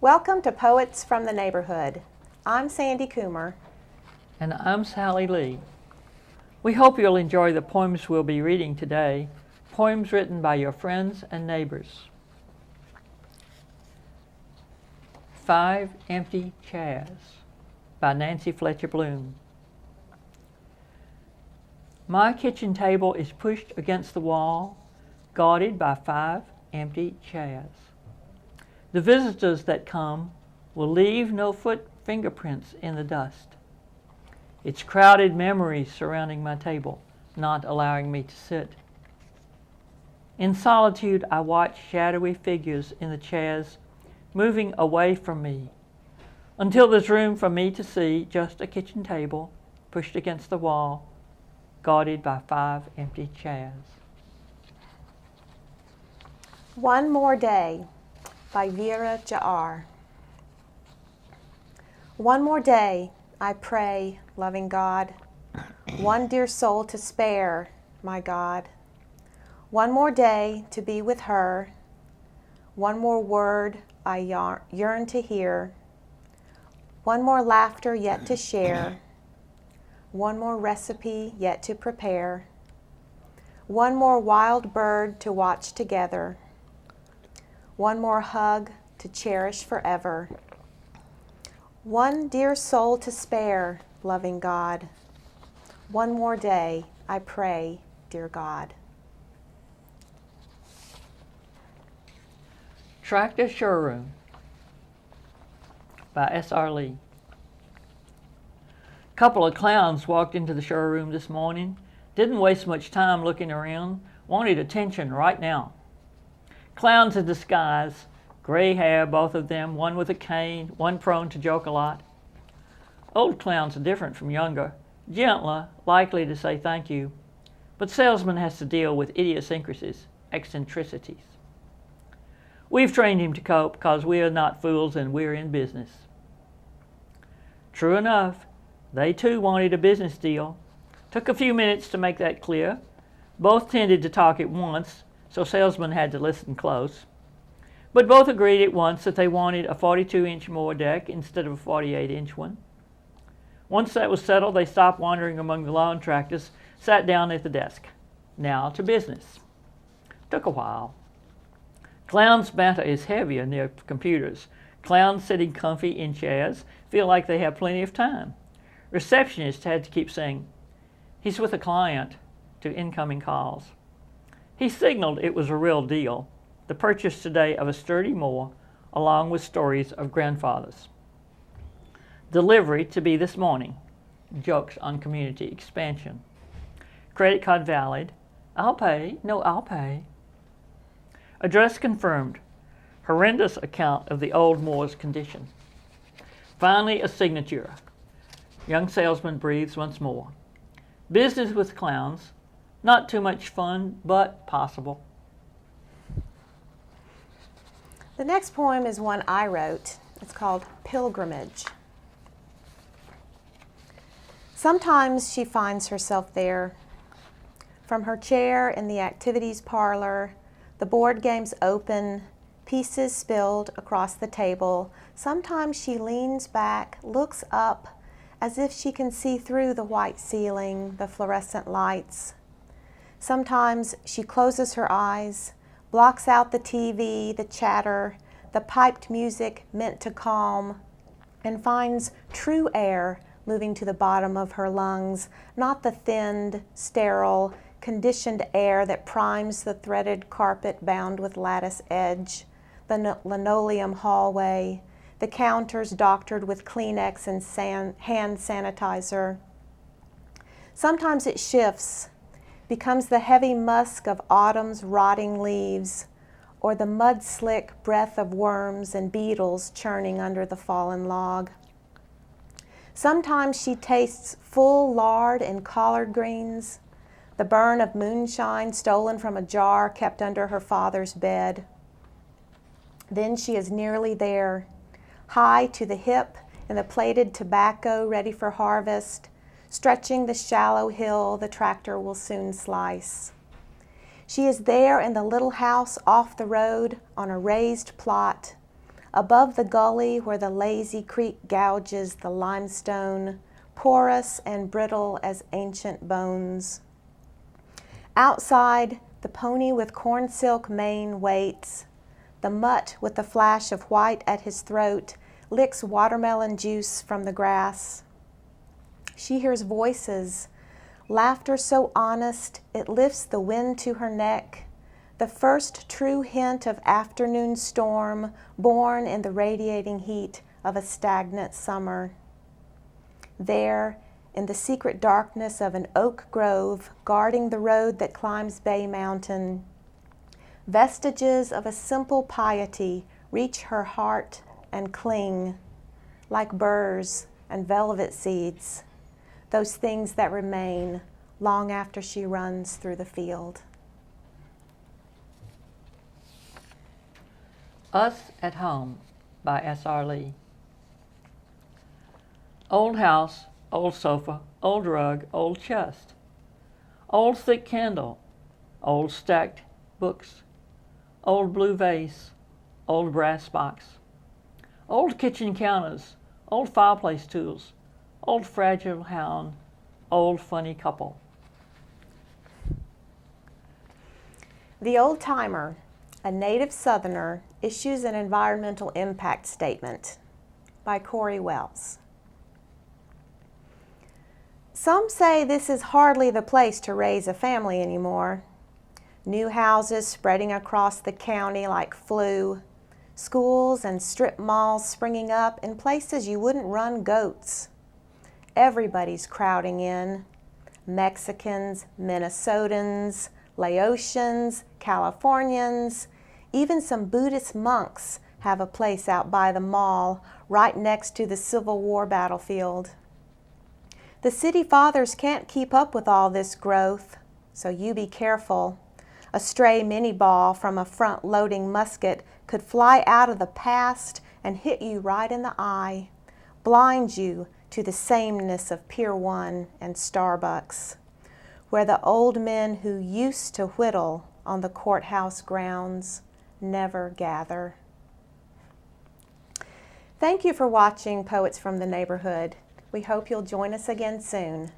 Welcome to Poets from the Neighborhood. I'm Sandy Coomer. And I'm Sally Lee. We hope you'll enjoy the poems we'll be reading today, poems written by your friends and neighbors. 5 Empty Chairs by Nancy Fletcher-Bloome. My kitchen table is pushed against the wall, guarded by 5 empty chairs. The visitors that come will leave no fingerprints in the dust. It's crowded memories surrounding my table, not allowing me to sit. In solitude, I watch shadowy figures in the chairs moving away from me, until there's room for me to see just a kitchen table pushed against the wall, guarded by 5 empty chairs. One More Day by VeeraJaR. One more day, I pray, loving God, one dear soul to spare, my God. One more day to be with her, one more word I yearn to hear, one more laughter yet to share, one more recipe yet to prepare, one more wild bird to watch together, one more hug to cherish forever. One dear soul to spare, loving God. One more day, I pray, dear God. Tractor Showroom by S.R. Lee. A couple of clowns walked into the showroom this morning, didn't waste much time looking around, wanted attention right now. Clowns in disguise, gray hair, both of them, one with a cane, one prone to joke a lot. Old clowns are different from younger, gentler, likely to say thank you, but salesman has to deal with idiosyncrasies, eccentricities. We've trained him to cope because we are not fools and we're in business. True enough, they too wanted a business deal. Took a few minutes to make that clear. Both tended to talk at once, so salesman had to listen close. But both agreed at once that they wanted a 42-inch mower deck instead of a 48-inch one. Once that was settled, they stopped wandering among the lawn tractors, sat down at the desk. Now to business. Took a while. Clowns' banter is heavy in their computers. Clowns sitting comfy in chairs feel like they have plenty of time. Receptionist had to keep saying, "He's with a client," to incoming calls. He signaled it was a real deal, the purchase today of a sturdy mower, along with stories of grandfathers. Delivery to be this morning. Jokes on community expansion. Credit card valid. I'll pay. No, I'll pay. Address confirmed. Horrendous account of the old mower's condition. Finally, a signature. Young salesman breathes once more. Business with clowns. Not too much fun, but possible. The next poem is one I wrote. It's called Pilgrimage. Sometimes she finds herself there. From her chair in the activities parlor, the board games open, pieces spilled across the table. Sometimes she leans back, looks up, as if she can see through the white ceiling, the fluorescent lights. Sometimes she closes her eyes, blocks out the TV, the chatter, the piped music meant to calm, and finds true air moving to the bottom of her lungs, not the thinned, sterile, conditioned air that primes the threaded carpet bound with lattice edge, the linoleum hallway, the counters doctored with Kleenex and hand sanitizer. Sometimes it shifts, becomes the heavy musk of autumn's rotting leaves, or the mud-slick breath of worms and beetles churning under the fallen log. Sometimes she tastes full lard and collard greens, the burn of moonshine stolen from a jar kept under her father's bed. Then she is nearly there, high to the hip in the plated tobacco ready for harvest, stretching the shallow hill the tractor will soon slice. She is there in the little house off the road on a raised plot, above the gully where the lazy creek gouges the limestone, porous and brittle as ancient bones. Outside, the pony with corn silk mane waits. The mutt with the flash of white at his throat licks watermelon juice from the grass. She hears voices, laughter so honest it lifts the wind to her neck, the first true hint of afternoon storm born in the radiating heat of a stagnant summer. There, in the secret darkness of an oak grove guarding the road that climbs Bay Mountain, vestiges of a simple piety reach her heart and cling, like burrs and velvet seeds, those things that remain long after she runs through the field. Us at Home by S.R. Lee. Old house, old sofa, old rug, old chest, old thick candle, old stacked books, old blue vase, old brass box, old kitchen counters, old fireplace tools, old fragile hound, old funny couple. The Old Timer, a native Southerner, issues an environmental impact statement by Kory Wells. Some say this is hardly the place to raise a family anymore. New houses spreading across the county like flu, schools and strip malls springing up in places you wouldn't run goats. Everybody's crowding in. Mexicans, Minnesotans, Laotians, Californians, even some Buddhist monks have a place out by the mall right next to the Civil War battlefield. The city fathers can't keep up with all this growth, so you be careful. A stray mini ball from a front-loading musket could fly out of the past and hit you right in the eye, blind you to the sameness of Pier 1 and Starbucks, where the old men who used to whittle on the courthouse grounds never gather. Thank you for watching Poets from the Neighborhood. We hope you'll join us again soon.